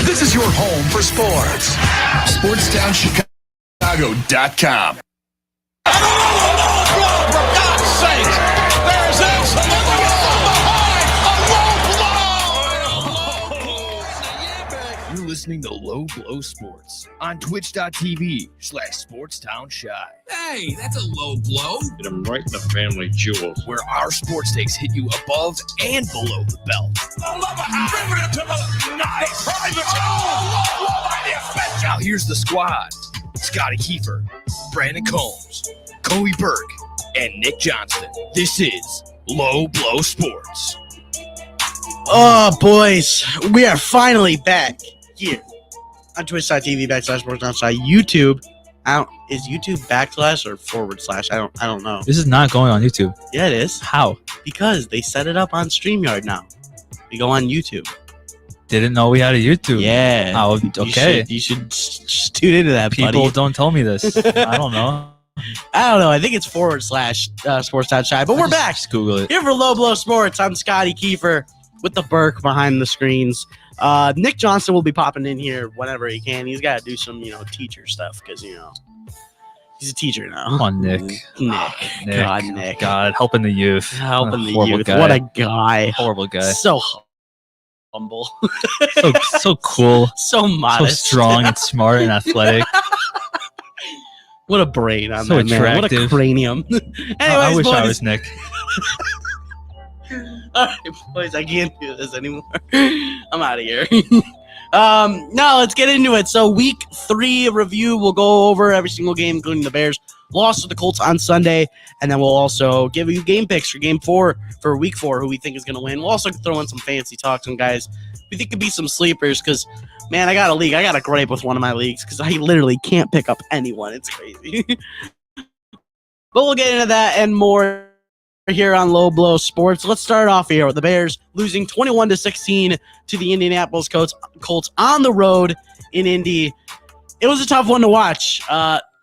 This is your home for sports. SportsTownChicago.com. For God's sake, there's absolutely a low blow. You're listening to Low Blow Sports on twitch.tv/SportsTownShy. Hey, that's a low blow. Hit them right in the family jewels. Where our sports takes hit you above and below the belt. Nice. Now here's the squad. Scotty Kiefer, Brandon Combs, Kobe Burke, and Nick Johnston. This is Low Blow Sports. Oh, boys, we are finally back here on twitch.tv/SportsTownShy. YouTube. Is YouTube / or /? I don't know. This is not going on YouTube. Yeah, it is. How? Because they set it up on StreamYard now. We go on YouTube. Didn't know we had a YouTube. Yeah. Oh, okay. You should tune into that, People buddy. don't tell me this. I don't know. I don't know. I think it's / sports.shy. But we're back. Just Google it. Here for Low Blow Sports. I'm Scotty Kiefer with the Burke behind the screens. Nick Johnston will be popping in here whenever he can. He's got to do some, teacher stuff because, he's a teacher now. Come on, Nick. God, Nick. God, helping the youth. Helping the Horrible youth. guy. What a guy. Horrible guy. So humble. So cool. So So modest. strong and smart and athletic. What a brain on So that man. What a attractive. cranium. Anyways, I wish boys. I was Nick. All right, boys, I can't do this anymore. I'm out of here. Now let's get into it. So week 3 review, we'll go over every single game, including the Bears lost to the Colts on Sunday, and then we'll also give you game picks for game 4 for week 4, who we think is going to win. We'll also throw in some fancy talk, some guys we think could be some sleepers, because, man, I got a gripe with one of my leagues, because I literally can't pick up anyone. It's crazy. But we'll get into that and more here on Low Blow Sports. Let's start off here with the Bears losing 21-16 to the Indianapolis Colts on the road in Indy. It was a tough one to watch.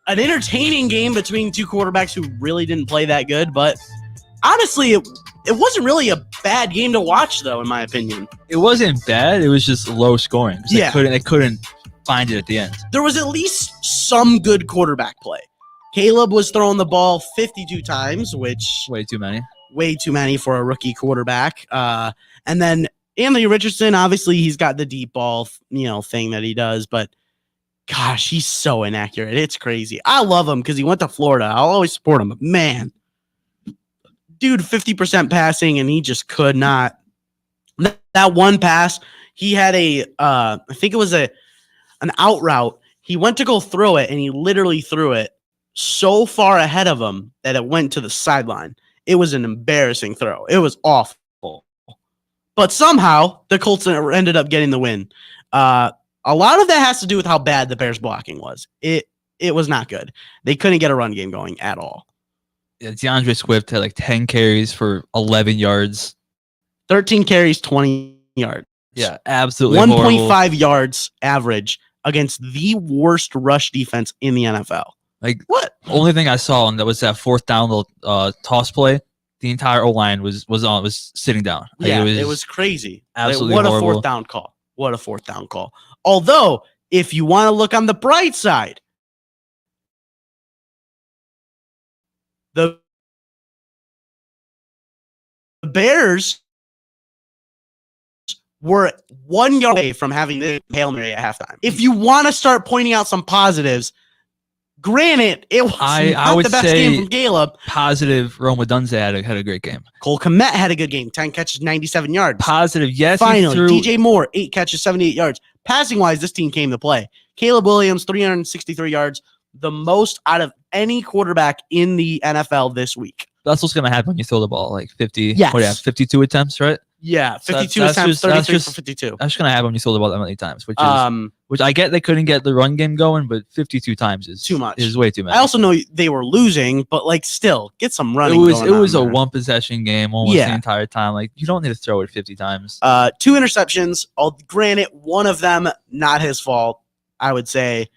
An entertaining game between two quarterbacks who really didn't play that good, but honestly, it wasn't really a bad game to watch, though, in my opinion. It wasn't bad. It was just low scoring. Yeah. They couldn't find it at the end. There was at least some good quarterback play. Caleb was throwing the ball 52 times, which Way too many. way too many for a rookie quarterback. And then Anthony Richardson, obviously he's got the deep ball, thing that he does, but gosh, he's so inaccurate. It's crazy. I love him because he went to Florida. I'll always support him, but man, dude, 50% passing, and he just could not. That one pass, he had I think it was an out route. He went to go throw it, and he literally threw it so far ahead of him that it went to the sideline. It was an embarrassing throw. It was awful. But somehow the Colts ended up getting the win. A lot of that has to do with how bad the Bears blocking was. It was not good. They couldn't get a run game going at all. Yeah, DeAndre Swift had like 10 carries for 11 yards. 13 carries, 20 yards. Yeah, absolutely 1.5 yards average against the worst rush defense in the NFL. Like, what? Only thing I saw on that was that fourth down toss play. The entire O-line was sitting down. Like, Yeah, it was crazy. Absolutely what horrible. a fourth down call. What a fourth down call. Although, if you want to look on the bright side, the Bears were 1 yard away from having the Hail Mary at halftime. If you want to start pointing out some positives, granted, it was I not would the best say game from Caleb. Positive, Roma Dunze had a great game. Cole Kmet had a good game, 10 catches, 97 yards. Positive, yes. Finally, he threw, DJ Moore, 8 catches, 78 yards. Passing-wise, this team came to play. Caleb Williams, 363 yards, the most out of any quarterback in the NFL this week. That's what's going to happen when you throw the ball like 50. Yes. What do you have, 52 attempts, right? Yeah, So 52 that's attempts, just- that's 33 just- for 52. That's going to happen when you throw the ball that many times, which I get they couldn't get the run game going, but 52 times is Too much. Is way too much. I also know they were losing, but still, get some it running. was going on a there. one possession game almost Yeah. the entire time. Like, you don't need to throw it 50 times. 2 interceptions. Granted, one of them not his fault. I would say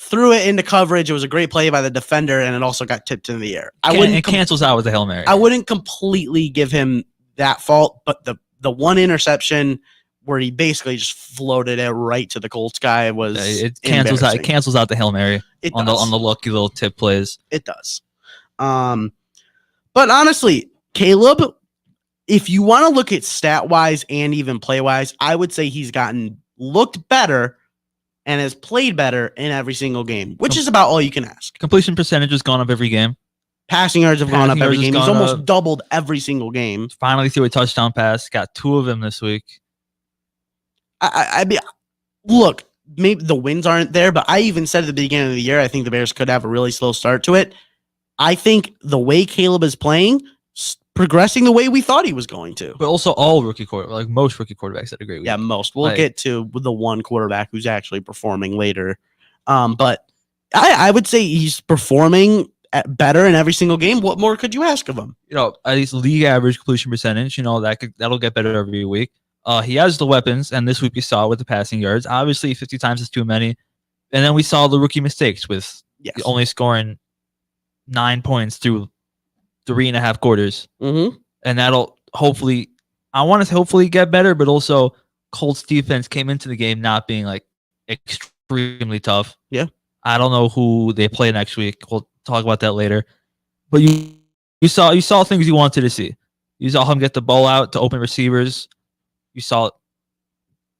threw it into coverage. It was a great play by the defender, and it also got tipped in the air. It cancels out with the Hail Mary. I wouldn't completely give him that fault, but the one interception where he basically just floated it right to the Colts guy was It cancels out. It embarrassing. cancels out the Hail Mary It on does. the lucky little tip plays. It does. But honestly, Caleb, if you want to look at stat wise and even play wise, I would say he's looked better and has played better in every single game, which is about all you can ask. Completion percentage has gone up every game. Passing yards have gone up Passing every yards has game. He's gone almost up. doubled every single game. Finally threw a touchdown pass. Got 2 of them this week. I mean, look, maybe the wins aren't there, but I even said at the beginning of the year, I think the Bears could have a really slow start to it. I think the way Caleb is playing, progressing the way we thought he was going to. But also all rookie quarterbacks, like most rookie quarterbacks had a great week. Yeah, most. We'll Like- get to the one quarterback who's actually performing later. But I would say he's performing better in every single game. What more could you ask of him? You know, at least league average completion percentage. You know that'll get better every week. He has the weapons, and this week we saw with the passing yards. Obviously, 50 times is too many. And then we saw the rookie mistakes with Yes. only scoring 9 points through 3.5 quarters. Mm-hmm. And that'll hopefully get better, but also Colts defense came into the game not being like extremely tough. Yeah. I don't know who they play next week. We'll talk about that later. But you saw things you wanted to see. You saw him get the ball out to open receivers. You saw it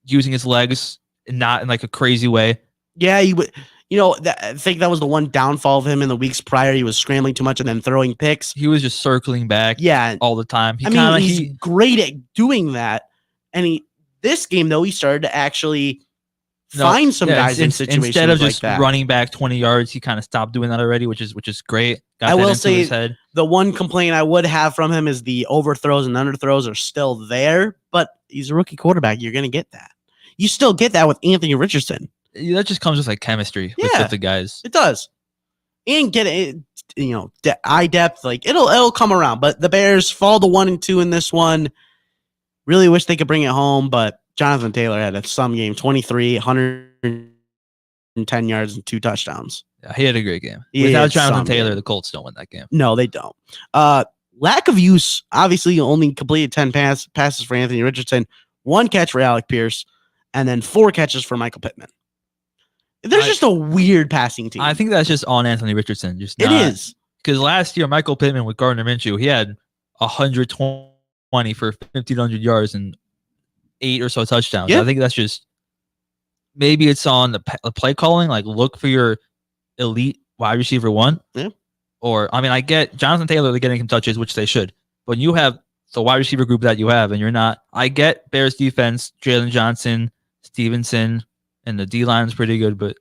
using his legs and not in like a crazy way. Yeah, he would. You know, I think that was the one downfall of him in the weeks prior. He was scrambling too much and then throwing picks. He was just circling back Yeah, all the time. he's great at doing that. And this game though, he started to actually find some guys in situations instead of like just that. running back 20 yards. He kind of stopped doing that already, which is great. Got I that will into say his head. The one complaint I would have from him is the overthrows and underthrows are still there, but he's a rookie quarterback. You're going to get that. You still get that with Anthony Richardson. That just comes with like chemistry Yeah. with the guys. It does. And get it, eye depth. Like it'll come around. But the Bears fall to 1-2 in this one. Really wish they could bring it home, but Jonathan Taylor had a some game 23, 110 yards and 2 touchdowns. Yeah, he had a great game. He Without had Jonathan some Taylor, game. the Colts don't win that game. No, they don't. Lack of use. Obviously, only completed 10 passes for Anthony Richardson, 1 catch for Alec Pierce, and then 4 catches for Michael Pittman. There's just a weird passing team. I think that's just on Anthony Richardson. Just it is. because last year Michael Pittman with Gardner Minshew, he had 120 for 1,500 yards and 8 or so touchdowns. Yeah. I think that's just maybe it's on the play calling. Like look for your elite wide receiver 1. Yeah. Or I get Jonathan Taylor, they're getting some touches, which they should. But you have the wide receiver group that you have, and you're not. I get Bears defense, Jalen Johnson, Stevenson, and the D line is pretty good, but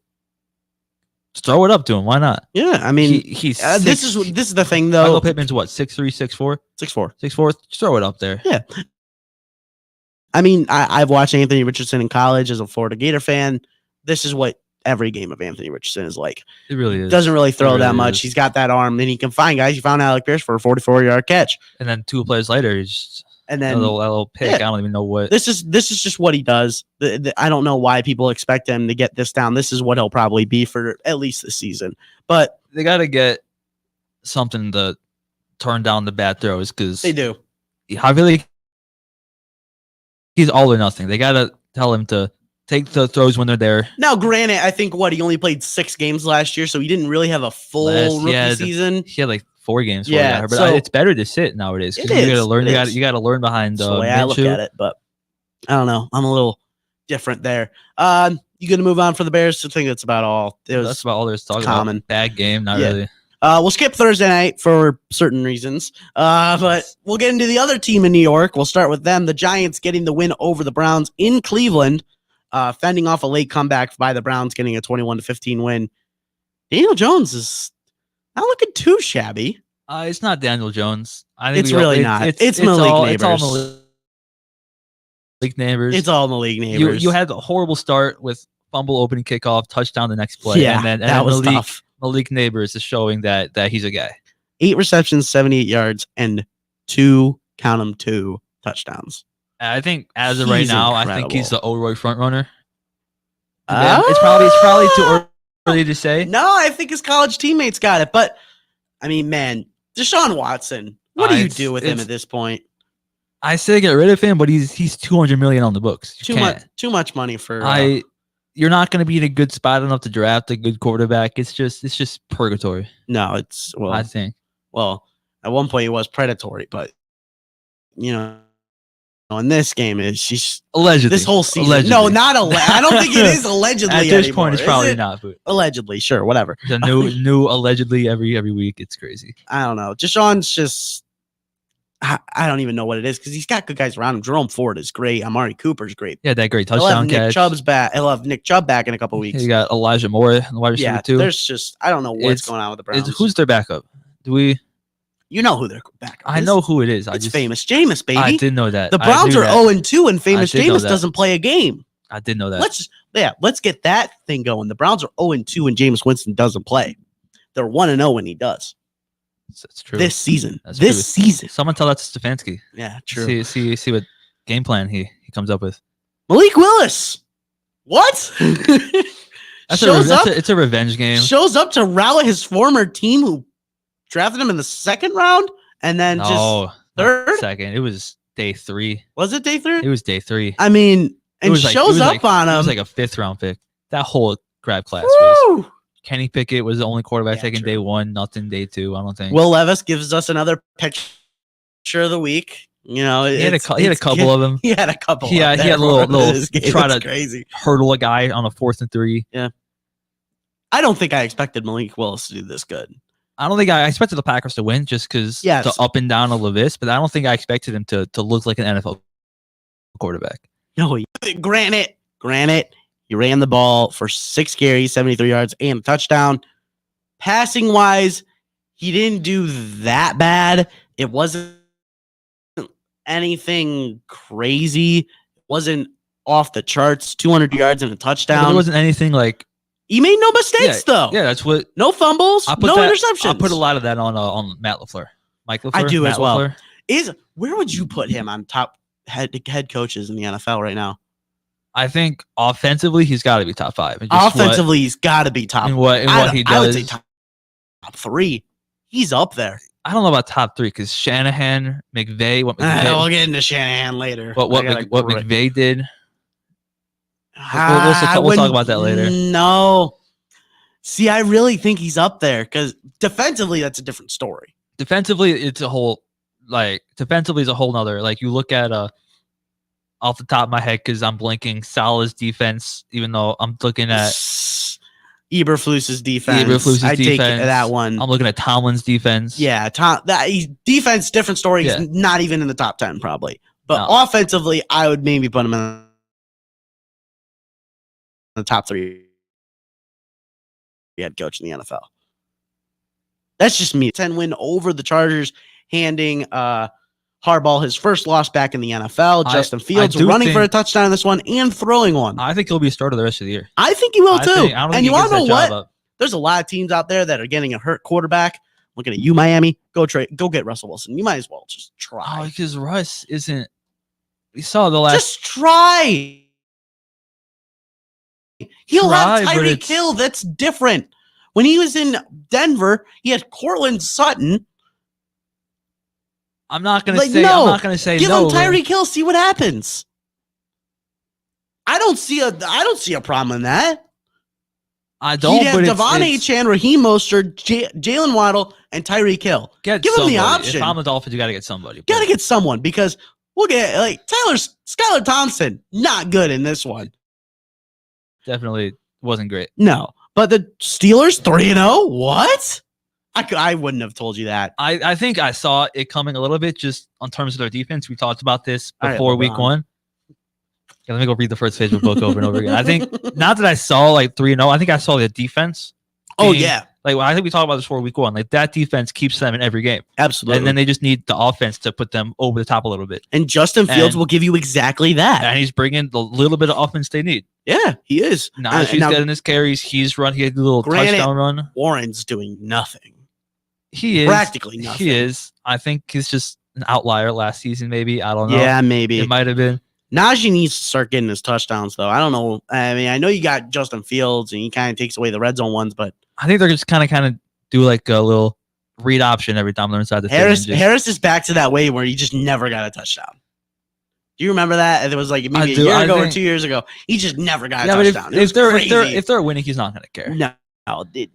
just throw it up to him. Why not? Yeah, I mean, He's this is the thing though. Michael Pittman's what 6'3", 6'4", 6'4". 6'4". Just throw it up there. I mean, I've watched Anthony Richardson in college as a Florida Gator fan. This is what every game of Anthony Richardson is like. It really is. Doesn't really throw It that really much. is. He's got that arm, and he can find guys. He found Alec Pierce for a 44-yard catch, And then 2 plays later, he's just and a then little pick. yeah. I don't even know what. this is just what he does. I don't know why people expect him to get this down. This is what he'll probably be for at least this season. But They got to get something to turn down the bad throws because they do. I feel like he's all or nothing. They got to tell him to take the throws when they're there. Now, granted, I think he only played 6 games last year, so he didn't really have a full rookie season. He had like 4 games. Yeah, but so- it's better to sit nowadays. 'Cause It you got is, to learn. it You got is. you got to learn behind. That's the way I look Minshew. at it, but I don't know. I'm a little different there. You gonna move on for the Bears? I think that's about all. It was That's about all there's talking common. about. Bad game, not Yeah. really. We'll skip Thursday night for certain reasons. But we'll get into the other team in New York. We'll start with them. The Giants getting the win over the Browns in Cleveland, fending off a late comeback by the Browns, getting a 21-15 win. Daniel Jones is not looking too shabby. It's not Daniel Jones. I think It's really not. It's Malik It's all Neighbors. Malik Neighbors. It's all Malik you. Neighbors. You had a horrible start with fumble, opening kickoff, touchdown the next play, yeah, and then that was Malik, tough. Malik Neighbors is showing that he's a guy. 8 receptions, 78 yards, and 2 touchdowns. I think as of right He's now, I think he's incredible. the O'Roy front runner. It's probably too early to say. No, I think his college teammates got it. But, I mean, man, Deshaun Watson, what do you It's- do with him it's- at this point? I say get rid of him, but he's $200 million on the books. You can't. Too much money for. You're not going to be in a good spot enough to draft a good quarterback. It's just purgatory. No, it's I think. Well, at one point it was predatory, but in this game she's Allegedly. this whole season. Allegedly. No, not I don't think it is allegedly. At this anymore, point, it's is probably it? not. But Allegedly, sure, whatever. the new allegedly every week. It's crazy. I don't know. Deshaun's just. I don't even know what it is because he's got good guys around him. Jerome Ford is great. Amari Cooper's great. Yeah, that great He'll have touchdown Nick catch. Chubb's back. He'll have Nick Chubb back in a couple weeks. You got Elijah Moore, the wide receiver Yeah, too. there's just I don't know what's going on with the Browns. Who's their backup? Do we? You know who their backup is. I know who it is. It's Famous Jameis, baby. I did know that. The Browns are 0-2, and Famous did know Jameis that. doesn't play a game. I did know that. Let's get that thing going. The Browns are 0-2, and Jameis Winston doesn't play. They're 1-0 when he does. That's true. This season. That's this true. season. Someone tell that to Stefanski. Yeah, true. See what game plan he comes up with. Malik Willis. What? It's a revenge game. Shows up to rally his former team who drafted him in the second round and then No, third? second. It was day 3. Was it day 3? It was day 3. I mean, and shows up on him. It was like a 5th round pick. That whole grab class was. Woo! Kenny Pickett was the only quarterback Yeah, taken true. day 1, nothing day 2. I don't think. Will Levis gives us another picture of the week. You know, he had a couple of them. He had a couple. He had a little try That's to crazy. hurdle a guy on a 4th and 3. I don't think I expected Malik Willis to do this good. I don't think I expected the Packers to win just because Yes. the up and down of Levis, but I don't think I expected him to look like an NFL quarterback. No, granted, he ran the ball for 6 carries, 73 yards, and a touchdown. Passing wise, he didn't do that bad. It wasn't anything crazy. It wasn't off the charts. 200 yards and a touchdown. There wasn't anything like. He made no mistakes though. Yeah, that's what. No fumbles. No interceptions. I put a lot of that on Matt LaFleur. Mike LaFleur. I do Matt as well. LaFleur. Where would you put him on top head coaches in the NFL right now? I think offensively he's got to be top 5. Offensively, he's got to be top. In what he I would does. say top 3. He's up there. I don't know about top 3 because Shanahan, McVay, what We'll get into Shanahan later. what McVay did. We'll We'll talk about that later. No. See, I really think he's up there because defensively, that's a different story. Defensively, it's a whole defensively is a whole nother. Like you look at off the top of my head because I'm blinking Salah's defense, even though I'm looking at Eberflus's defense. Eberflus's take defense. that one. I'm looking at Tomlin's defense. Yeah, defense, different story. Yeah. He's not even in the top 10 probably. But No. offensively, I would maybe put him in the top 3 head coach in the NFL. That's just me. 10 win over the Chargers, handing Harbaugh his first loss back in the NFL. Justin Fields do running for a think- touchdown in this one and throwing one. I think he'll be a starter the rest of the year. I think he will I too. don't And think you he want to know gives that job what? up. There's a lot of teams out there that are getting a hurt quarterback. Looking at you, Miami. Go get Russell Wilson. You might as well just try. Oh, because Russ isn't. We saw the last. Just try. He'll have Try, but Tyreek it's- Hill. That's different. When he was in Denver, he had Cortland Sutton. I'm not gonna Like, say. no. I'm not gonna say Give no. him Tyreek Hill. See what happens. I don't see a problem in that. I don't. He'd have But Devon it's, Achane, Raheem Mostert, Jalen Waddle, and Tyreek Hill. get give him the somebody. option. If I'm the Dolphins, you got to get somebody. Got to get someone because we'll get Skylar Thompson. Not good in this one. Definitely wasn't great. No, but the Steelers 3-0. What? I wouldn't have told you that. I think I saw it coming a little bit just on terms of their defense. We talked about this All right, before week LeBron. 1. Yeah, let me go read the first Facebook book over and over again. I think not that I saw like 3-0. I think I saw the defense. Oh being- yeah, Like I think we talked about this before week 1. Like that defense keeps them in every game, absolutely. and then they just need the offense to put them over the top a little bit. And Justin Fields And- will give you exactly that. And he's bringing the little bit of offense they need. Yeah, he is. Now he's getting his carries. He had a little Granted- touchdown run. Warren's doing nothing. He is Practically nothing. He is. I think he's just an outlier last season. Maybe I don't know. Yeah, maybe. It might have been. Najee needs to start getting his touchdowns, though. I don't know. I mean, I know you got Justin Fields, and he kind of takes away the red zone ones, but I think they're just kind of do like a little read option every time they're inside the 30 and just- Harris is back to that way where he just never got a touchdown. Do you remember that? It was like maybe a do. year I ago or think- 2 years ago. He just never got a Yeah, but touchdown. if they're winning, he's not gonna care.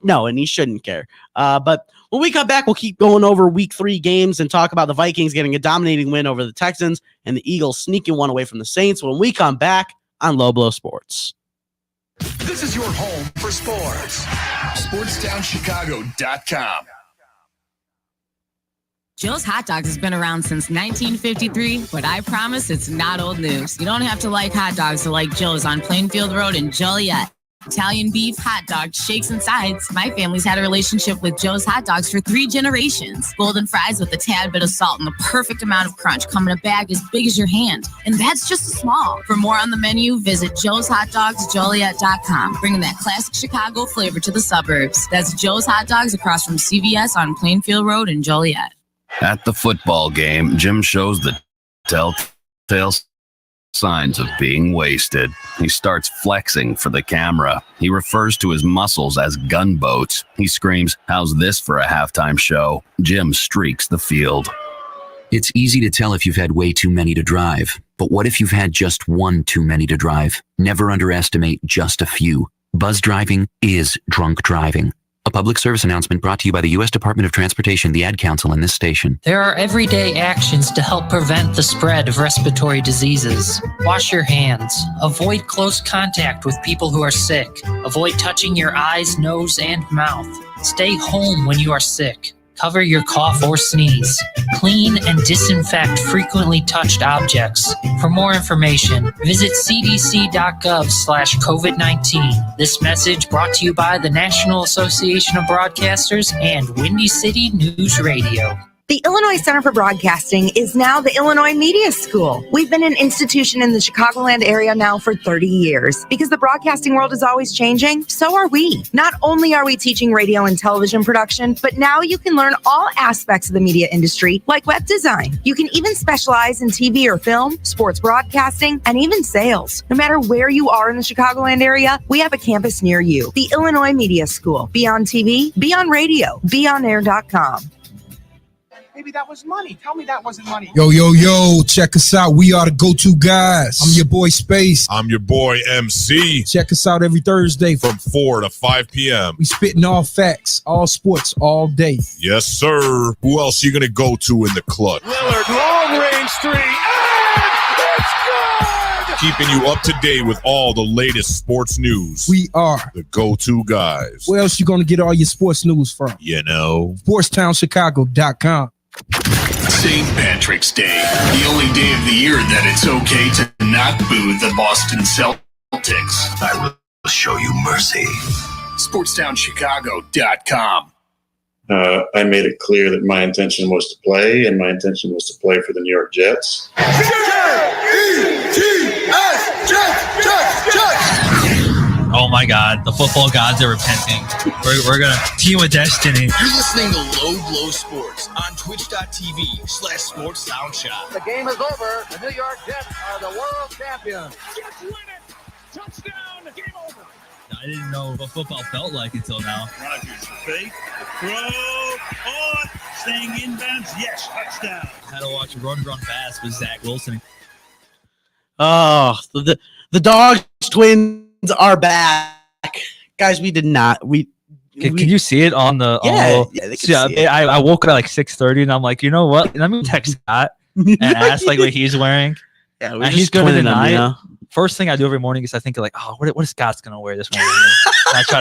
No, and he shouldn't care. But when we come back, we'll keep going over week 3 games and talk about the Vikings getting a dominating win over the Texans and the Eagles sneaking one away from the Saints when we come back on Low Blow Sports. This is your home for sports. SportsTownChicago.com. Joe's Hot Dogs has been around since 1953, but I promise it's not old news. You don't have to like hot dogs to like Joe's on Plainfield Road in Joliet. Italian beef, hot dogs, shakes, and sides. My family's had a relationship with Joe's Hot Dogs for 3 generations. Golden fries with a tad bit of salt and the perfect amount of crunch come in a bag as big as your hand. And that's just small. For more on the menu, visit joeshotdogsjoliet.com, bringing that classic Chicago flavor to the suburbs. That's Joe's Hot Dogs across from CVS on Plainfield Road in Joliet. At the football game, Jim shows the telltale signs of being wasted. He starts flexing for the camera. He refers to his muscles as gunboats. He screams, "How's this for a halftime show?" Jim streaks the field. It's easy to tell if you've had way too many to drive. But what if you've had just one too many to drive? Never underestimate just a few. Buzz driving is drunk driving. A public service announcement brought to you by the U.S. Department of Transportation, the Ad Council, and this station. There are everyday actions to help prevent the spread of respiratory diseases. Wash your hands. Avoid close contact with people who are sick. Avoid touching your eyes, nose, and mouth. Stay home when you are sick. Cover your cough or sneeze. Clean and disinfect frequently touched objects. For more information, visit cdc.gov/COVID-19. This message brought to you by the National Association of Broadcasters and Windy City News Radio. The Illinois Center for Broadcasting is now the Illinois Media School. We've been an institution in the Chicagoland area now for 30 years. Because the broadcasting world is always changing, so are we. Not only are we teaching radio and television production, but now you can learn all aspects of the media industry, like web design. You can even specialize in TV or film, sports broadcasting, and even sales. No matter where you are in the Chicagoland area, we have a campus near you. The Illinois Media School. Be on TV, be on radio, beonair.com. Maybe that was money. Tell me that wasn't money. Yo, check us out. We are the go-to guys. I'm your boy Space. I'm your boy MC. Check us out every Thursday from 4 to 5 p.m. We spitting all facts, all sports, all day. Yes, sir. Who else you gonna go to in the clutch? Lillard, long-range 3, and it's good! Keeping you up to date with all the latest sports news. We are the go-to guys. Where else you gonna get all your sports news from? You know, SportsTownChicago.com. St. Patrick's Day, the only day of the year that it's okay to not boo the Boston Celtics. I will show you mercy. SportsTownChicago.com. I made it clear that my intention was to play, and my intention was to play for the New York Jets. Oh my God, the football gods are repenting. We're gonna team with destiny. You're listening to Low Blow Sports on twitch.tv/SportsSoundShot. The game is over. The New York Jets are the world champions. Jets win it. Touchdown. Game over. I didn't know what football felt like until now. Rodgers fake. Throw on. Staying inbounds. Yes. Touchdown. I had to watch Run Fast with Zach Wilson. Oh, the Dogs twins are back. Guys, we did not. Can you see it on the? Yeah, they can see it. I woke up at like 6:30 and I'm like, you know what? Let me text Scott and ask like what he's wearing. Yeah, and he's going to deny it. First thing I do every morning is I think like, oh, what is Scott's gonna wear this morning? And I try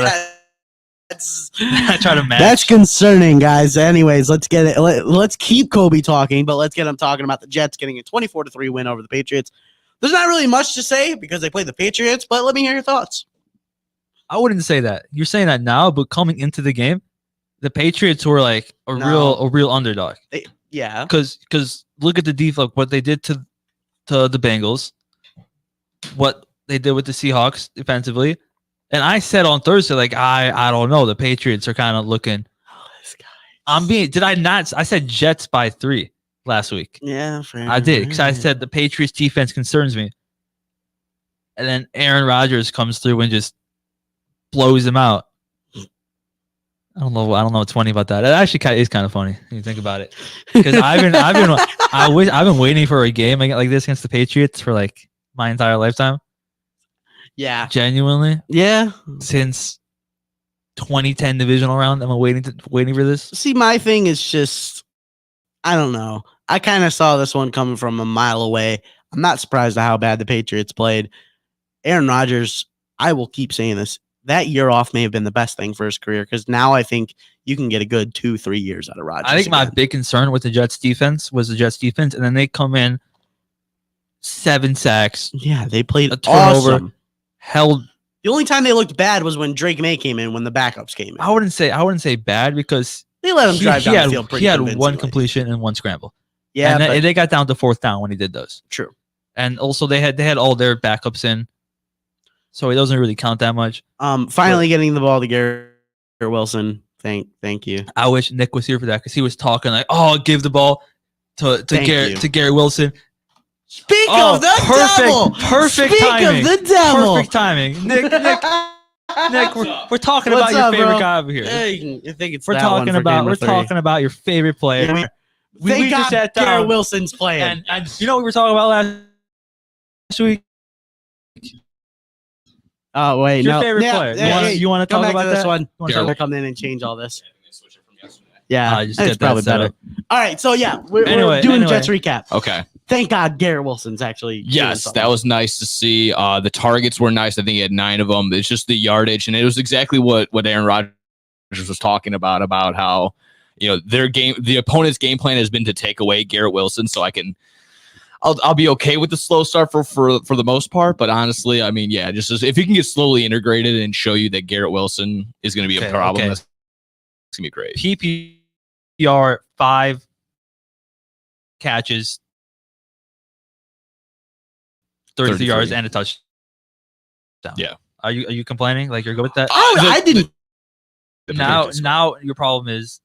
to match. That's concerning, guys. Anyways, let's get it. Let's keep Kobe talking, but let's get him talking about the Jets getting a 24-3 win over the Patriots. There's not really much to say because they played the Patriots, but let me hear your thoughts. I wouldn't say that. You're saying that now, but coming into the game, the Patriots were like a real underdog. Yeah. Because look at the defense, what they did to the Bengals, what they did with the Seahawks defensively. And I said on Thursday, like, I don't know. The Patriots are kind of looking. Oh, this guy. Did I not? I said Jets by 3 last week. Yeah, fair. I did because I said the Patriots defense concerns me. And then Aaron Rodgers comes through and just blows them out. I don't know what's funny about that. It actually is kind of funny when you think about it. Because I've been waiting for a game like this against the Patriots for like my entire lifetime. Yeah. Genuinely. Yeah. Since 2010 divisional round, I'm waiting for this. See, my thing is just, I don't know. I kind of saw this one coming from a mile away. I'm not surprised at how bad the Patriots played. Aaron Rodgers, I will keep saying this. That year off may have been the best thing for his career because now I think you can get a good 2-3 years out of Rodgers. I think my big concern with the Jets defense was the Jets defense, and then they come in 7 sacks. Yeah, they played a turnover. Awesome. Held. The only time they looked bad was when Drake May came in when the backups came in. I wouldn't say bad because they let him drive down the field pretty He had convincingly. one completion and one scramble. Yeah, and they got down to 4th down when he did those. True. And also they had all their backups in. So it doesn't really count that much. Finally getting the ball to Garrett Wilson. Thank you. I wish Nick was here for that because he was talking like, "Oh, give the ball to Garrett Wilson." Speak of the devil. Perfect Speak timing. of the devil. Perfect timing. Nick, we're talking about your favorite guy over here. I think it's we're talking about your favorite player. Yeah, we just sat down. Garrett Wilson's playing. And you know what we were talking about last week? Oh wait, your no. favorite player. You want to talk about this that? one? They're coming in and change all this. Yeah, it's probably better. All right, so yeah, we're doing Jets recap. Okay. Thank God Garrett Wilson's actually. Yes, that was nice to see. The targets were nice. I think he had 9 of them. It's just the yardage, and it was exactly what Aaron Rodgers was talking about how the opponent's game plan has been to take away Garrett Wilson, so I'll be okay with the slow start for the most part, but honestly, I mean, yeah, just if you can get slowly integrated and show you that Garrett Wilson is going to be a problem, that's going to be great. PPR 5 catches, 33 yards and a touchdown. Yeah. Are you complaining? Like you're good with that? I didn't. Now your problem is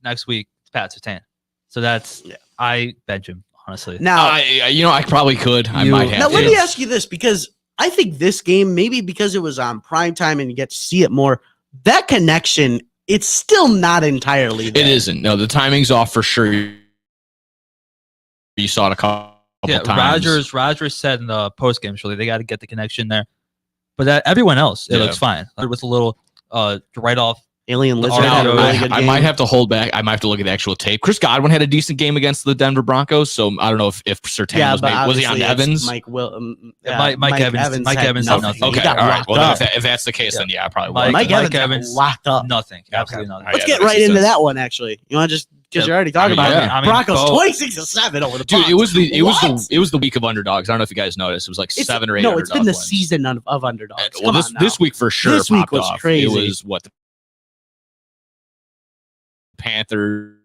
next week it's Pat Surtain. So that's I bench him. Honestly. Now, I probably could. I might have. Now, let me ask you this, because I think this game, maybe because it was on prime time and you get to see it more, that connection, it's still not entirely there. It isn't. No, the timing's off for sure. You saw it a couple times. Rodgers said in the post game show they got to get the connection there, but that everyone else it looks fine. With a little right off. Alien Lizard had a really good game. I might have to hold back. I might have to look at the actual tape. Chris Godwin had a decent game against the Denver Broncos, so I don't know if Surtain was he on Evans? Mike Evans. Mike Evans had nothing. Okay, all right. Well, if that's the case, then yeah, I probably will. Mike Evans locked up. Nothing. Absolutely nothing. Let's get right into that one. Actually, you want to just because you're already talking about it. Broncos 26-7 over the dude. It was the week of underdogs. I don't know if you guys noticed. It was like 7 or 8. No, it's been the season of underdogs. Well, this week for sure. This week was crazy. It was what. Panthers,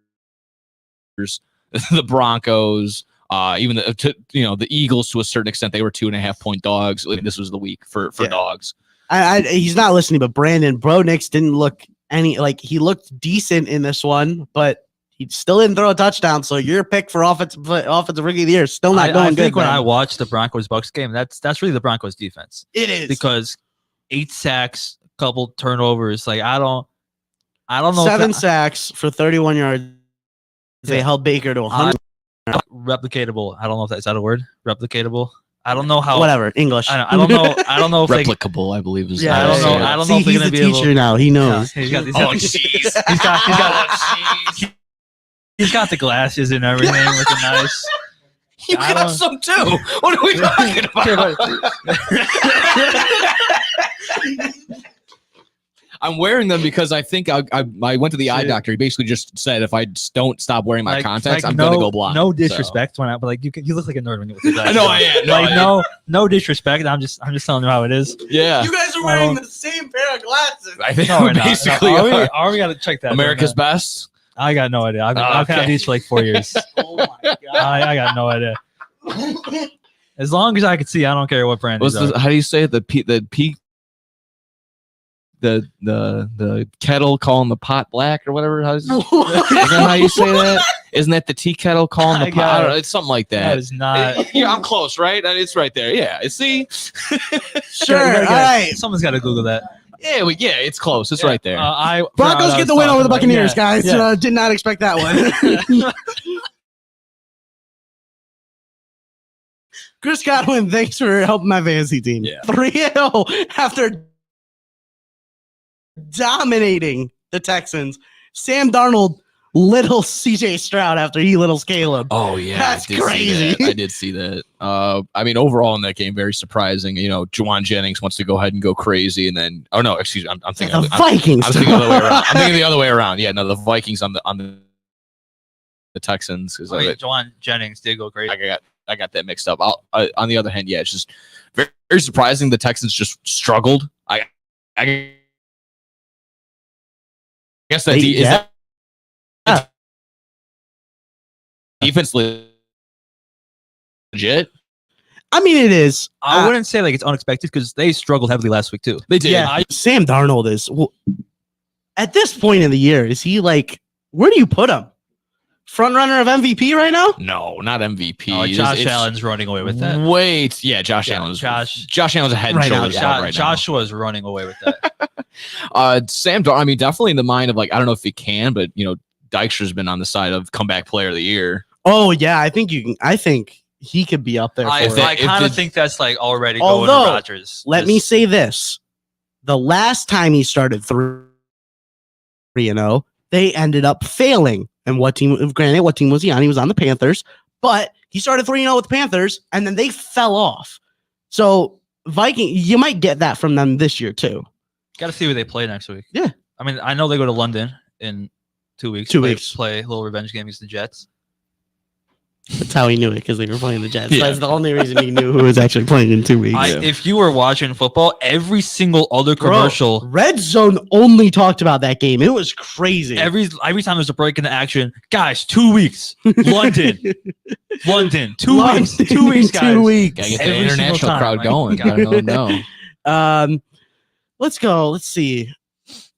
the Broncos, even the Eagles to a certain extent. They were 2.5-point dogs. This was the week for dogs. He's not listening, but Brandon Bro Nix didn't look he looked decent in this one, but he still didn't throw a touchdown. So your pick for offensive rookie of the year still not going good. I think when I watched the Broncos Bucks game, that's really the Broncos defense. It is because 8 sacks, couple turnovers. Like I don't know. 7 sacks for 31 yards. They held Baker to 100. Replicatable. I don't know if that's a word. Replicatable. I don't know how. Whatever. English. I don't know. I don't know if replicable. I believe is. Yeah. I don't know. I don't know if he's they're a gonna be teacher now. He knows. He's got he's got the glasses and everything. Looking nice. You got some too. What are we talking about? I'm wearing them because I think I went to the eye doctor. He basically just said if I don't stop wearing my contacts, I'm gonna go blind. No disrespect, but like you look like a nerd when you wear glasses. No, I am. No disrespect. I'm just telling you how it is. Yeah. You guys are wearing the same pair of glasses. I think we're basically are we gotta check that? America's best. I got no idea. I've had these for like 4 years. Oh my god. I got no idea. As long as I can see, I don't care what brand. How do you say it? The kettle calling the pot black or whatever. Isn't that how you say that? Isn't that the tea kettle calling the pot? I don't know, it's something like that. That is not. I'm close, right? It's right there. Yeah. See. Sure. All right. Someone's got to Google that. Yeah, it's close. It's right there. Broncos get the win over the Buccaneers, guys. Yeah. Did not expect that one. Chris Godwin, thanks for helping my fantasy team. 3-0 after dominating the Texans. Sam Darnold, little CJ Stroud after he littles Caleb. Oh yeah, That's I did crazy. See that. I did see that. I mean, overall in that game, very surprising. You know, Juwan Jennings wants to go ahead and go crazy, and then excuse me, I'm thinking The Vikings. I'm thinking the other way around. I'm thinking the other way around. Yeah, no, the Vikings on the Texans. I mean, Juwan Jennings did go great. I got that mixed up. On the other hand, yeah, it's just very, very surprising. The Texans just struggled. I guess that is that defense legit. I mean, it is. I wouldn't say like it's unexpected because they struggled heavily last week too. They did. Yeah, Sam Darnold is at this point in the year. Is he like? Where do you put him? Front runner of MVP right now? No, not MVP. Oh, Josh Allen's running away with that. Wait, yeah, Josh Allen's a head and shoulders above right now. Joshua's running away with that. Sam Darnold, I mean, definitely in the mind of like, I don't know if he can, but you know, Dykstra's been on the side of comeback player of the year. Oh yeah, I think you can. I think he could be up there. I kind of think that's like already going to Rodgers. Let me say this: the last time he started 3-0, they ended up failing. And what team was he on? He was on the Panthers, but he started 3-0 with the Panthers, and then they fell off. So Viking, you might get that from them this year too. Got to see who they play next week. Yeah, I mean, I know they go to London in 2 weeks. 2 weeks. Play a little revenge game against the Jets. That's how he knew it, because they were playing the Jets. Yeah. That's the only reason he knew who was actually playing in 2 weeks. If you were watching football, every single other commercial, Red Zone only talked about that game. It was crazy. every time there's a break in the action, guys, 2 weeks, London, 2 weeks, 2 weeks, guys. 2 weeks. Gotta get the Every single international time, crowd like- going. Gotta let them know. Let's go. Let's see.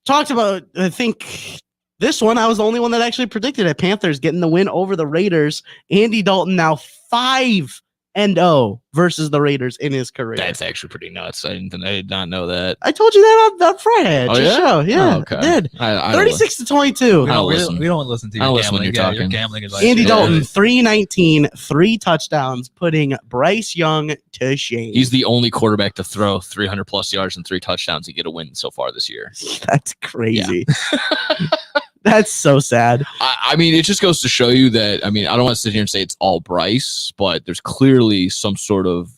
Talked about, I think this one, I was the only one that actually predicted it. Panthers getting the win over the Raiders. Andy Dalton now 5-0 versus the Raiders in his career. That's actually pretty nuts. I did not know that. I told you that on Friday. Oh, yeah? Show. Yeah, Oh, okay. I did. I 36-22. I don't listen. We don't listen to I your don't listen when gambling. you're Yeah, your talking. gambling advice. Andy Yeah. Dalton, 319, 3 touchdowns, putting Bryce Young to shame. He's the only quarterback to throw 300 plus yards and 3 touchdowns to get a win so far this year. That's crazy. That's so sad. I mean, it just goes to show you that, I mean, I don't want to sit here and say it's all Bryce, but there's clearly some sort of,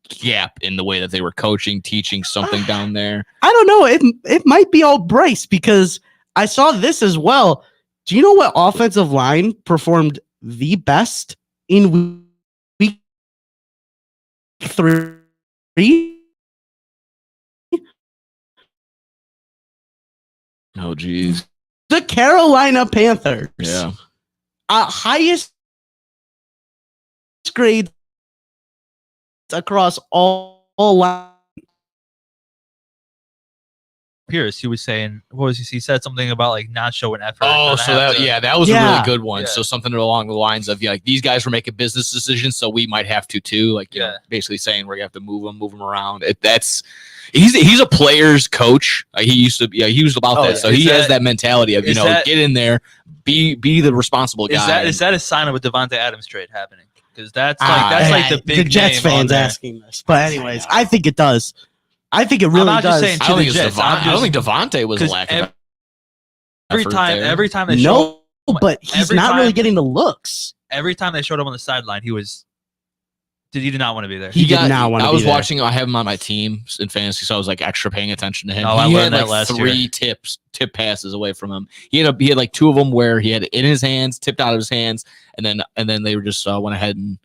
gap in the way that they were coaching, teaching something down there. I don't know. It might be all Bryce, because I saw this as well. Do you know what offensive line performed the best in week 3? Oh, geez. The Carolina Panthers. Yeah. Highest grade across all lines. Pierce, he was saying, what was he said something about like not showing effort. Oh, not so have that to- was a really good one. Yeah. So something along the lines of like these guys were making business decisions, so we might have to too. Like you know, basically saying we're gonna have to move them around. He's a player's coach. He was about that. So he has that mentality of get in there, be the responsible guy. Is that a sign of a Devontae Adams trade happening? Because that's like the big the Jets name on fans there. asking this, but anyways, I think it does. I think it really not does. just saying I don't to think the it's Jets. I'm I don't just- think Devontae was 'cause lacking. Every time they show No, but he's every not really time- getting the looks. every time they showed him on the sideline, he did not want to be there. He did not want to I be was there. watching. I have him on my team in fantasy, so I was like extra paying attention to him. Oh, I he learned had that like last 3 year. tip passes away from him. He had like 2 of them where he had it in his hands, tipped out of his hands, and then they were just went ahead and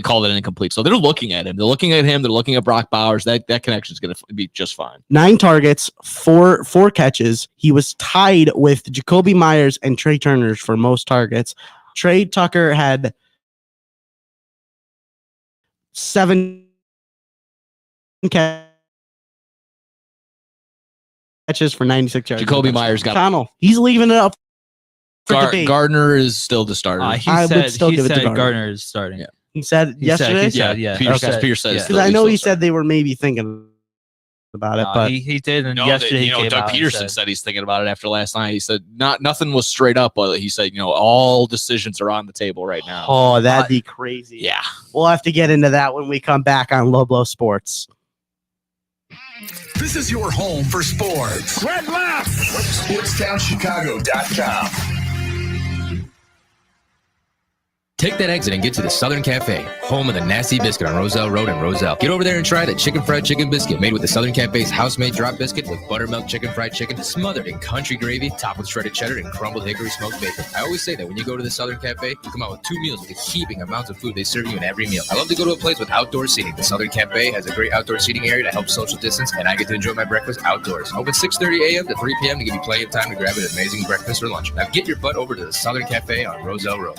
called it incomplete. So they're looking at him. They're looking at him. They're looking at Brock Bowers. That connection is going to be just fine. 9 targets, 4 catches. He was tied with Jacoby Myers and Trey Turner for most targets. Trey Tucker had 7 catches for 96 yards. Jacoby Myers got Connell. He's leaving it up for debate. Gardner is still the starter. I would still give it to Gardner. Gardner is starting. Yeah. He said yesterday. He said, yeah. Pierce says Because I know he said they were maybe thinking about it. No, But he did, and No, yesterday he came Doug out and Peterson said he's thinking about it after last night. He said nothing was straight up, but he said, all decisions are on the table right now. oh, that'd be crazy. Yeah. We'll have to get into that when we come back on Low Blow Sports. This is your home for sports. Red left. SportsTownChicago.com. Take that exit and get to the Southern Cafe, home of the Nasty Biscuit on Roselle Road in Roselle. Get over there and try the chicken fried chicken biscuit made with the Southern Cafe's house-made drop biscuit with buttermilk chicken fried chicken smothered in country gravy, topped with shredded cheddar and crumbled hickory smoked bacon. I always say that when you go to the Southern Cafe, you come out with 2 meals with a heaping amounts of food they serve you in every meal. I love to go to a place with outdoor seating. The Southern Cafe has a great outdoor seating area to help social distance, and I get to enjoy my breakfast outdoors. Open 6:30 a.m. to 3 p.m. to give you plenty of time to grab an amazing breakfast or lunch. Now get your butt over to the Southern Cafe on Roselle Road.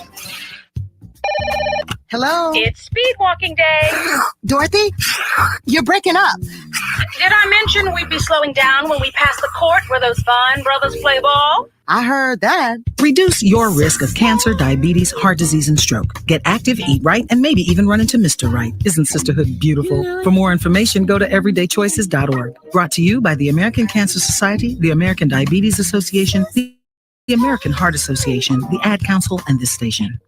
Hello? It's speed walking day. Dorothy? You're breaking up. Did I mention we'd be slowing down when we pass the court where those fine brothers play ball? I heard that. Reduce your risk of cancer, diabetes, heart disease, and stroke. Get active, eat right, and maybe even run into Mr. Right. Isn't sisterhood beautiful? For more information, go to everydaychoices.org. Brought to you by the American Cancer Society, the American Diabetes Association, the American Heart Association, the Ad Council, and this station.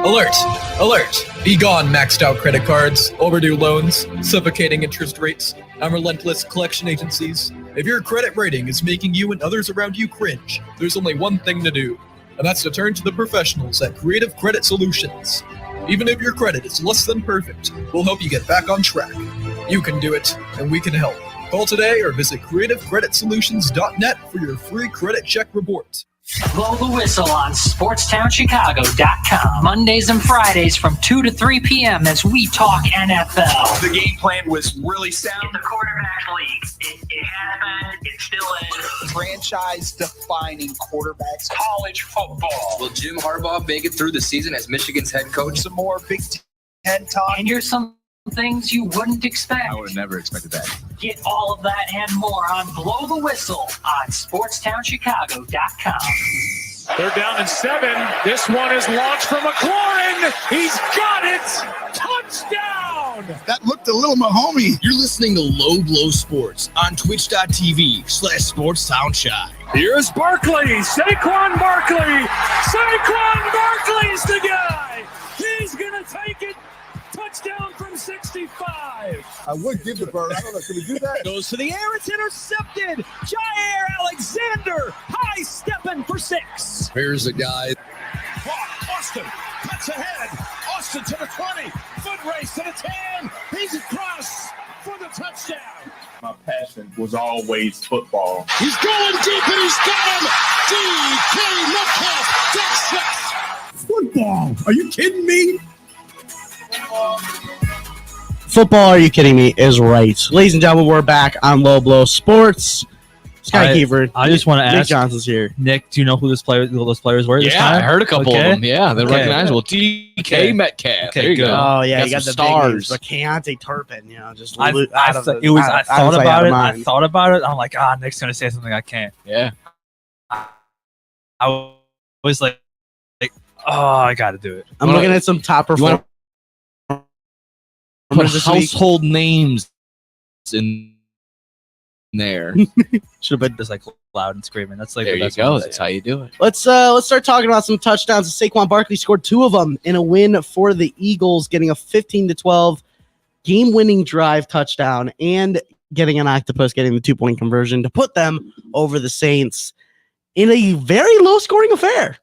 Alert! Alert! Be gone, maxed out credit cards, overdue loans, suffocating interest rates, and relentless collection agencies. If your credit rating is making you and others around you cringe, there's only one thing to do, and that's to turn to the professionals at Creative Credit Solutions. Even if your credit is less than perfect, we'll help you get back on track. You can do it, and we can help. Call today or visit creativecreditsolutions.net for your free credit check report. Blow the whistle on SportsTownChicago.com. Mondays and Fridays from 2 to 3 p.m. as we talk NFL. The game plan was really sound. The quarterback league. It has been. It still is. Franchise-defining quarterbacks. College football. Will Jim Harbaugh make it through the season as Michigan's head coach? Some more Big Ten talk. And here's some things you wouldn't expect. I would have never expected that. Get all of that and more on Blow the Whistle on SportsTownChicago.com. They're down in 7. This one is launched from McLaurin. He's got it. Touchdown. That looked a little Mahomey. You're listening to Low Blow Sports on twitch.tv/SportsTownChi. Here's Barkley. Saquon Barkley. Saquon Barkley's the guy. He's going to take it. Touchdown from 65. I would give the bird. I don't know. Can we do that? Goes to the air. It's intercepted. Jair Alexander high stepping for 6. Here's the guy. Austin cuts ahead. Austin to the 20. Foot race to the 10. He's across for the touchdown. My passion was always football. He's going deep and he's got him. DK Metcalf gets 6. Football. Are you kidding me? football, are you kidding me, is right. Ladies and gentlemen, we're back on Low Blow Sports. Scott Kiefer. I just want to ask. Nick Johnson's here. Nick, do you know who those players were? This Yeah, time? I heard a couple of them. Yeah, they're Okay. recognizable. DK Metcalf. Okay, there you good. go. Oh, yeah, you got some the stars. stars. But Keontae Turpin, just I thought about it. I'm like, Nick's gonna say something I can't. Yeah. I was like, oh, I got to do it. I'm looking at some top performers. Put household names in there. Should have been just like loud and screaming. That's like There the you best go. one to That's say. how you do it. Let's start talking about some touchdowns. Saquon Barkley scored 2 of them in a win for the Eagles, getting a 15-12 game-winning drive touchdown and getting an octopus, getting the 2-point conversion to put them over the Saints in a very low-scoring affair.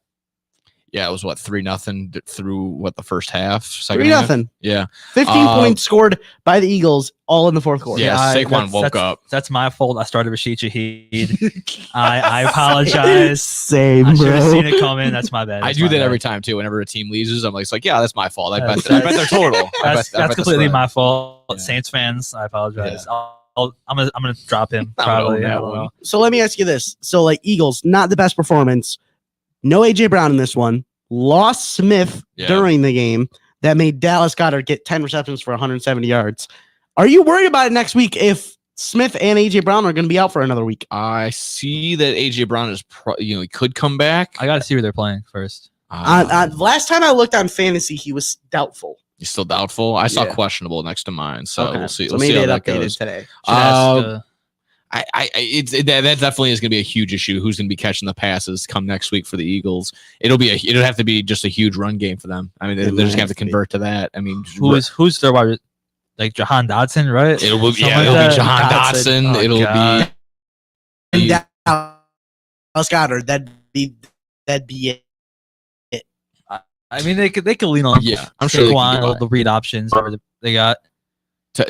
Yeah, it was 3-0 through the first half. 3-0. Yeah, 15 points scored by the Eagles, all in the fourth quarter. Yeah, Saquon woke up. That's my fault. I started Rashid Shaheed. I apologize. Same, I should bro. have seen it coming. That's my bad. I That's do my that bad. every time too. Whenever a team loses, I'm like, yeah, that's my fault. I bet That's- their total. That's I bet the completely spread. my fault. Saints fans, I apologize. I'm gonna drop him. Probably. I don't know. So let me ask you this. So, Eagles, not the best performance. No A.J. Brown in this one. Lost Smith during the game. That made Dallas Goedert get 10 receptions for 170 yards. Are you worried about it next week if Smith and A.J. Brown are going to be out for another week? I see that A.J. Brown is, he could come back. I got to see who they're playing first. Last time I looked on fantasy, he was doubtful. He's still doubtful. I saw Yeah. questionable next to mine, so Okay. we'll see. So We'll see maybe how it that updated goes. today. That definitely is going to be a huge issue. Who's going to be catching the passes come next week for the Eagles? It'll have to be just a huge run game for them. I mean, they're just going to have to convert to that. I mean, Who's their wide? Like Jahan Dotson, right? It'll be Something it'll like be Jahan that? Dotson. Oh, It'll God. be Dallas Goddard. That'd be it. I mean, they could lean on I'm sure they Saquon, can do all the read options whatever they got.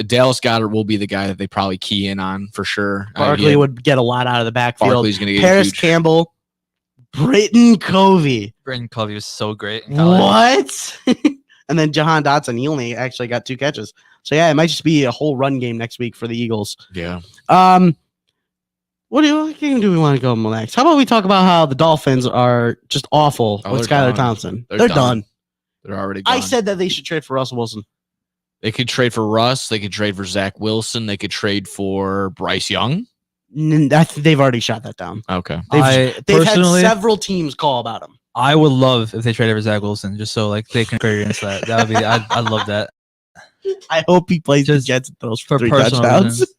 Dallas Goddard will be the guy that they probably key in on for sure. Barkley would get a lot out of the backfield. Barkley's gonna get Paris huge. Campbell, Britton Covey. Britton Covey was so great. in college. What? And then Jahan Dotson, he only actually got 2 catches. So yeah, it might just be a whole run game next week for the Eagles. Yeah. What game do we want to go next? How about we talk about how the Dolphins are just awful with they're Skylar done. Thompson? They're They're done. done. They're already gone. I said that they should trade for Russell Wilson. They could trade for Russ. They could trade for Zach Wilson. They could trade for Bryce Young. They've already shot that down. Okay. They've had personally- several teams call about him. I would love if they traded for Zach Wilson, just so like they can trade against that. That would be. I'd love that. I hope he plays the Jets and throws for 3 personal touchdowns. reasons.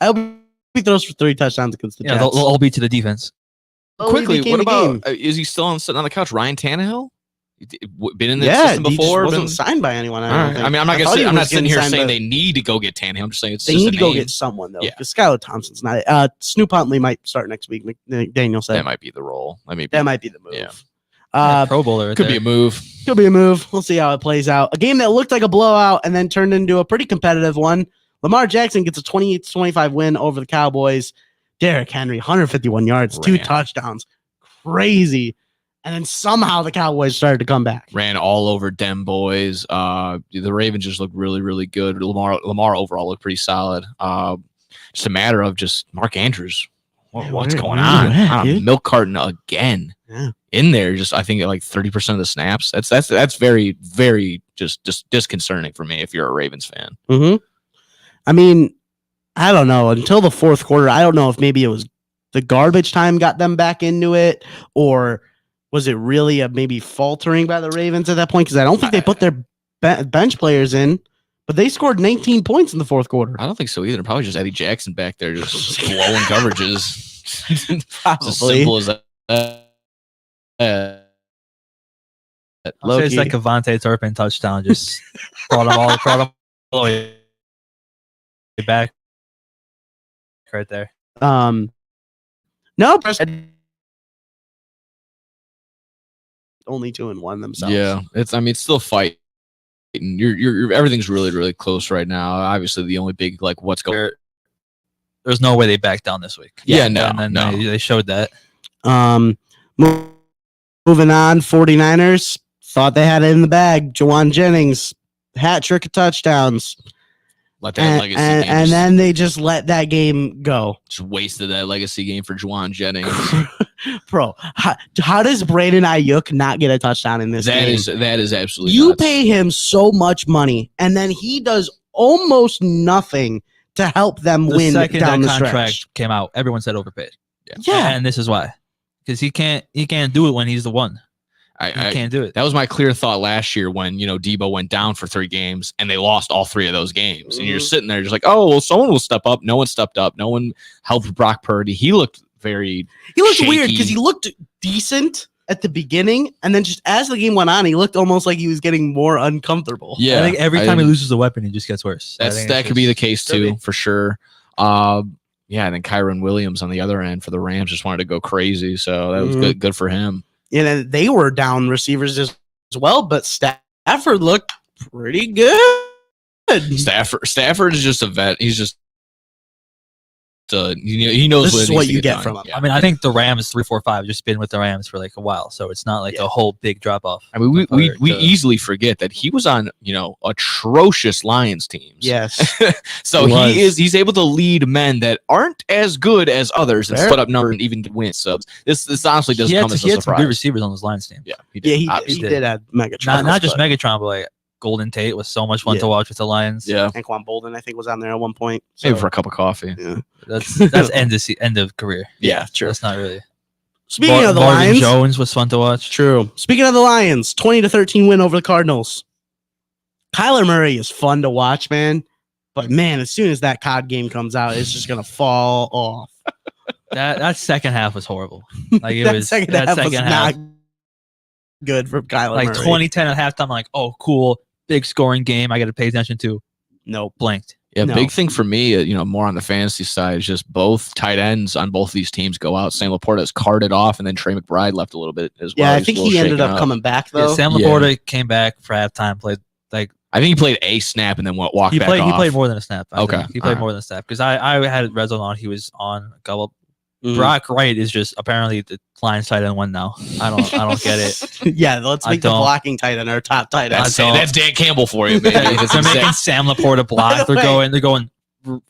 I hope he throws for 3 touchdowns against the Yeah, Jets. they'll all be to the defense. Well, Quickly, he became what a about game. is he still sitting on the couch? Ryan Tannehill? Been in the Yeah, system he just before? wasn't been- signed by anyone. All I don't right. think. I mean, I'm not thought he I'm was not sitting getting here signed saying by- they need to go get Tannehill. I'm just saying it's They just need a to go name. get someone though. Yeah. Because Skylar Thompson's not. Snoop Huntley might start next week. Daniel said That might be the role. that might be the move. Yeah. Pro Bowler. Right Could be there. a move. Could be a move. We'll see how it plays out. A game that looked like a blowout and then turned into a pretty competitive one. Lamar Jackson gets a 28-25 win over the Cowboys. Derrick Henry, 151 yards, 2 Ran. touchdowns. Crazy. And then somehow the Cowboys started to come back. Ran all over them boys. The Ravens just looked really, really good. Lamar overall looked pretty solid. Just a matter of just Mark Andrews. What's where- going where on? you at, dude? Milk carton again. Yeah. In there, just I think at like 30% of the snaps. That's very, very just disconcerting for me if you're a Ravens fan. Mm-hmm. I mean, I don't know. Until the fourth quarter, I don't know if maybe it was the garbage time got them back into it, or was it really a maybe faltering by the Ravens at that point? Because I don't think they put their bench players in, but they scored 19 points in the fourth quarter. I don't think so either. Probably just Eddie Jackson back there just blowing coverages. It's as Probably. simple as that. I'll say it's like a Vontae Turpin touchdown. Just brought them all the way back right there. No, only 2-1 themselves. Yeah, it's still fight. You're everything's really, really close right now. Obviously, the only big like what's going. There's no way they back down this week. Yeah, no, and then no. They showed that. Moving on, 49ers thought they had it in the bag. Juwan Jennings, hat trick of touchdowns. Let that And, legacy and, game and just, then they just let that game go. just wasted that legacy game for Juwan Jennings. Bro, how does Brandon Ayuk not get a touchdown in this that game? is absolutely You nuts. pay him so much money, and then he does almost nothing to help them The win second down that the contract stretch. came out, everyone said overpaid. Yeah. And this is why. Because he can't do it when he's the one. I can't do it. That was my clear thought last year when Debo went down for 3 games and they lost all 3 of those games. And you're sitting there just like, oh well, someone will step up. No one stepped up. No one helped Brock Purdy. He looked very. He looked shaky. weird because he looked decent at the beginning, and then just as the game went on, he looked almost like he was getting more uncomfortable. Yeah, I think every time he loses a weapon, he just gets worse. I think That it's could be the just- case too, for sure. Yeah, and then Kyron Williams on the other end for the Rams just wanted to go crazy, so that was Mhm. good for him. And they were down receivers as well, but Stafford looked pretty good. Stafford is just a vet. He's just he knows This what, is needs what to you get done. from him. Yeah. I mean, I think the Rams 3-4-5 just been with the Rams for like a while, so it's not like a whole big drop off. I mean, we easily forget that he was on atrocious Lions teams. Yes. So He was. he's able to lead men that aren't as good as others and Fair. put up numbers and even win. So this honestly doesn't come as He a had some good surprise. receivers on those Lions team. Yeah, he Yeah, did. he did have Megatron. Not just Megatron, but like Golden Tate was so much fun Yeah. to watch with the Lions. Yeah, Anquan Bolden, I think, was on there at one point. maybe So, for a cup of coffee. yeah. That's end of career. Yeah, true. That's not really. Speaking of the Marvin Lions, Jones was fun to watch. True. Speaking of the Lions, 20-13 win over the Cardinals. Kyler Murray is fun to watch, man. But man, as soon as that COD game comes out, it's just gonna fall off. That second half was horrible. Like it That was second that half second was half, not good for Kyler like Murray. 20-10 at halftime. I'm like, oh, cool, big scoring game. I got to pay attention to. Nope. Blanked. Yeah, No. big thing for me, more on the fantasy side is just both tight ends on both these teams go out. Sam Laporta has carted off, and then Trey McBride left a little bit as well. Yeah, I He's think a little he ended shaken up coming back Yeah, though. Sam Laporta came back for halftime. Played like I think he played a snap and then walked he back played. off. He played more than a snap. I Okay. think. He played Alright. more than a snap because I had red zone on. He was on a couple. Mhm. Brock Wright is just apparently the Lions tight end one now. I don't get it. Yeah, let's I make the don't. blocking tight end our top tight end. That's Dan Campbell for you, man. That's They're making insane. Sam Laporta block. By the They're going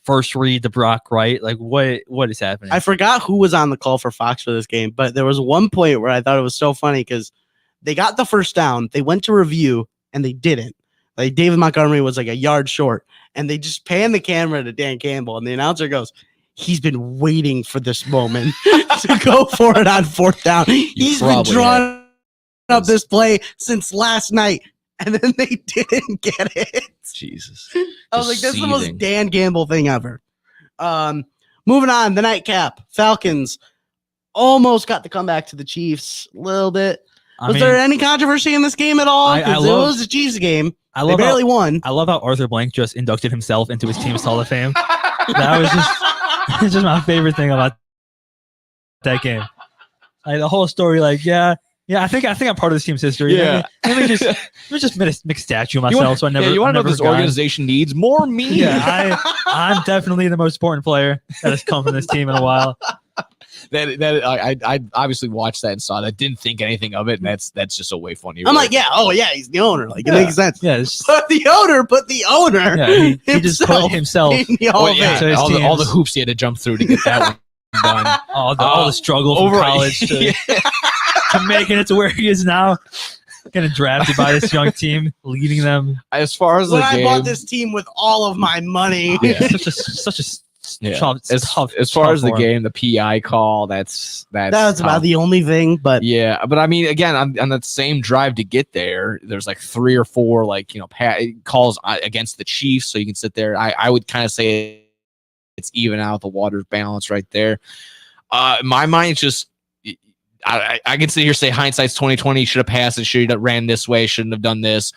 first read to Brock Wright. Like what is happening? I forgot who was on the call for Fox for this game, but there was one point where I thought it was so funny because they got the first down, they went to review, and they didn't. Like David Montgomery was like a yard short, and they just panned the camera to Dan Campbell, and the announcer goes, "He's been waiting for this moment to go for it on fourth down. He's been probably drawing up this play since last night." And then they didn't get it. Jesus. I was like, that's the most Deceiving. Dan Gamble thing ever. Moving on, the nightcap. Falcons almost got the comeback to the Chiefs a little bit. Was there any controversy in this game at all? I 'Cause it love- was a Chiefs game. I They love barely how, won. I love how Arthur Blank just inducted himself into his team's Hall of Fame. That was it's just my favorite thing about that game. Like the whole story, like yeah. I think I'm part of this team's history. Yeah. Let me just make a statue of You myself. want, So I never. you want to know never what this forgot. organization needs? More me. Yeah, I'm definitely the most important player that has come from this team in a while. I obviously watched that and saw that. Didn't think anything of it, and that's just a way funny. I'm like, yeah, he's the owner. Like, it makes sense. Yeah, it's, But the owner, yeah, he just put himself. in the Hall of Fame. So his all the teams- hoops he had to jump through to get that one done. all the struggle from college to making it to where he is now, getting drafted by this young team, leading them. As far as When the I game, bought this team with all of my money. Yeah. such a yeah. tough, as far as the tough one. game, the PI call, that's That was about the only thing, but yeah. But I mean, again, on that same drive to get there, there's like 3 or 4 calls against the Chiefs, so you can sit there. I would kind of say it's even out, the water's balanced right there. In my mind, it's just. I can sit here and say hindsight's 2020. Should have passed it. Should have ran this way. Shouldn't have done this.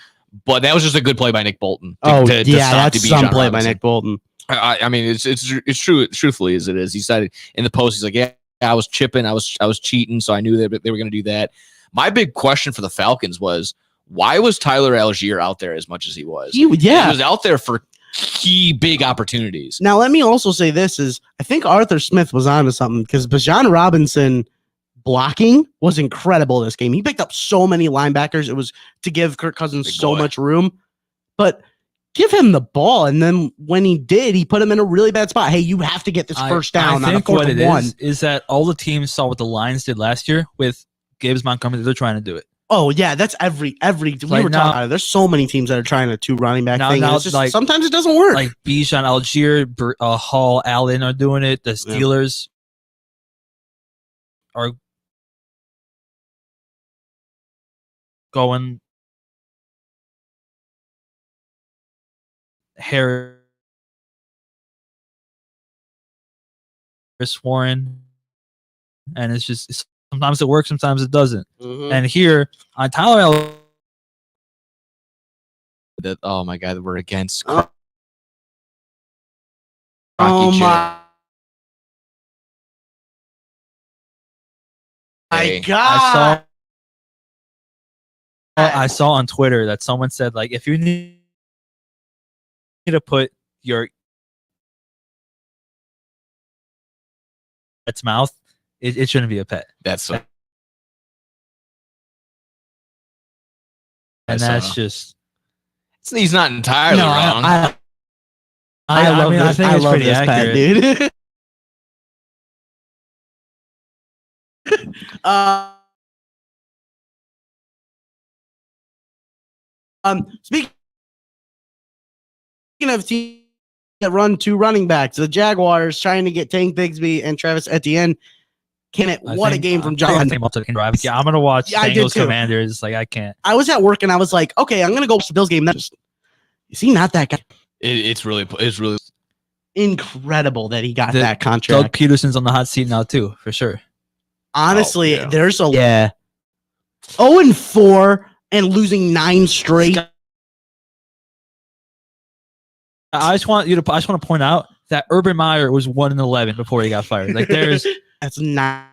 But that was just a good play by Nick Bolton. that's to beat some John play by Robinson. Nick Bolton. I mean, it's true. Truthfully, as it is, he said it in the post. He's like, yeah, I was chipping. I was cheating. So I knew that they were going to do that. My big question for the Falcons was, why was Tyler Algier out there as much as he was? He was out there for key big opportunities. Now, let me also say this is I think Arthur Smith was onto something because Bijan Robinson blocking was incredible this game. He picked up so many linebackers. It was to give Kirk Cousins so much room, but give him the ball. And then when he did, he put him in a really bad spot. Hey, you have to get this first down I on a think 4th what and it 1. is that all the teams saw what the Lions did last year with Gibbs Montgomery. They're trying to do it. Oh yeah, that's every we Like were now- talking about it. There's so many teams that are trying a 2 running back thing. And Now, it's just, like sometimes it doesn't work. Like Bijan Algier, Hall, Allen are doing it. The Steelers are going Harris Warren, and it's just sometimes it works, sometimes it doesn't. Mhm. And here on Tyler That oh my god, we're against. Oh Rocky my God. I saw on Twitter that someone said, like, if you need to put your pet's mouth, it shouldn't be a pet. That's and I saw. that's just He's not entirely No, wrong. I love mean, this. I think I it's love pretty this pet, accurate. dude. Speaking of teams that run 2 running backs, the Jaguars trying to get Tank Bigsby and Travis Etienne What a game from John. Yeah, I'm gonna watch Yeah, I did Bengals too. Commanders. Like I can't. I was at work and I was like, okay, I'm gonna go watch the Bills game. Is he not that guy? It's really Incredible that he got The- that contract. Doug Peterson's on the hot seat now too, for sure. Honestly, there's a 0-4 and losing 9 straight. I just want to point out that Urban Meyer was 1-11 before he got fired. Like there's that's not